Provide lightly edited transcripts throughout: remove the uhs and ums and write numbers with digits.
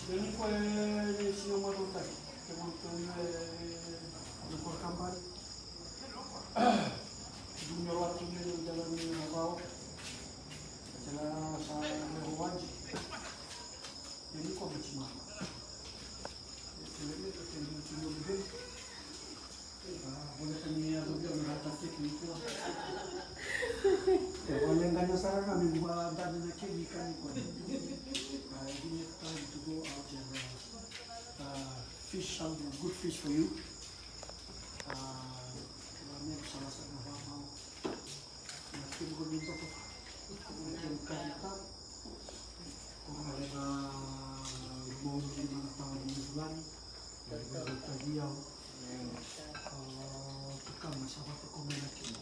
Ini kue siang malam tadi, kemudian ada perkambar, dunia waktu ini jalan bawah, jalan saya wajib. Ini kok bercuma. Ini cuma lebih. Boleh kami lebih mengatasi itu. Kalau yang kanya sarang kami buat tadi nak ikan itu. Ini time to go out and fish something good fish for you. Kami bersama sama mau. Nanti bukan minta apa. Kemudian kita orang ada mau di mana tahun ini bulan. Kita dia tukang masalah komunikasi.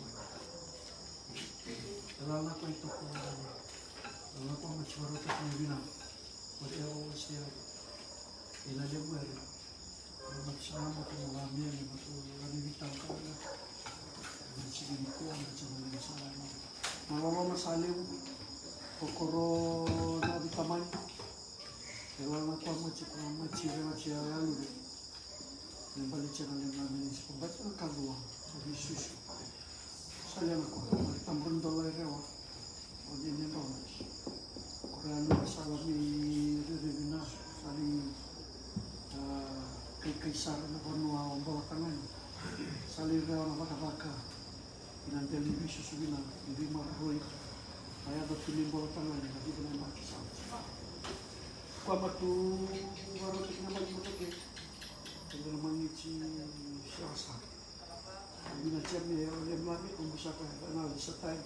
Dalam apa itu komunikasi? Dalam apa macam baru tu komunikasi? Pada awal saya ilalim ber, macam apa tu malamnya, macam lagi vital kan? Macam ini ko, macam mana masalah? Malam masalah kokoro nabi tamai. Dalam apa macam lalu. Yang balik channel yang kami pembaca kalua, lebih susu. Saya nak tambun dolar rewa, orang ini dolar. Orang masalah ni rebina, saling kekisar nak bernua bawa tangan, saling rewa nak baka, nanti lebih susu bina, lebih marah. Ayah berpilih bawa tangan, jadi benar macam sama. Kau batu baru kita bagi betul. Kalau mengici siasa, ini macam ni oleh mami pembesar kerana setai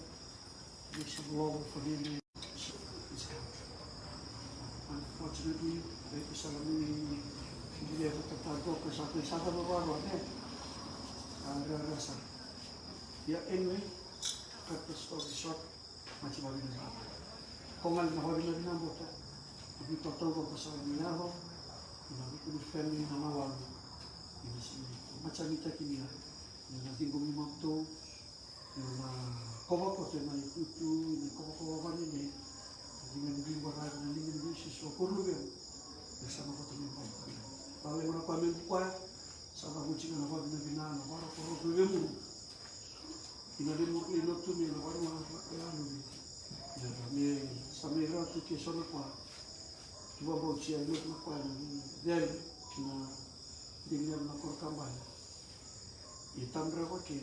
di sebuah family. Unfortunately, Islam ini dia tetap ke satu baru ni ada rasa. Ya anyway, cut the story short, macam mana ni? Kongal na hari na nambot. Ibu tahu apa pasal ni apa? Nabi kudu family na nawal. Ini sih macam kita kini ya, nanti kami mampu, kau apa tu yang itu, kau apa ni, dengan bimbang, dengan bisnis, perlu kan, bersama kau tu mampu. Kalau mana kau ambil kuat, sama kucing apa bina bina, apa perlu dulu. Ina dulu ina tu ni, apa mana lalu. Ni sambil tu kisah kuat, cuba bawa cian lu kuat ni, dia na dengan nakor kamay. Itam rawa ke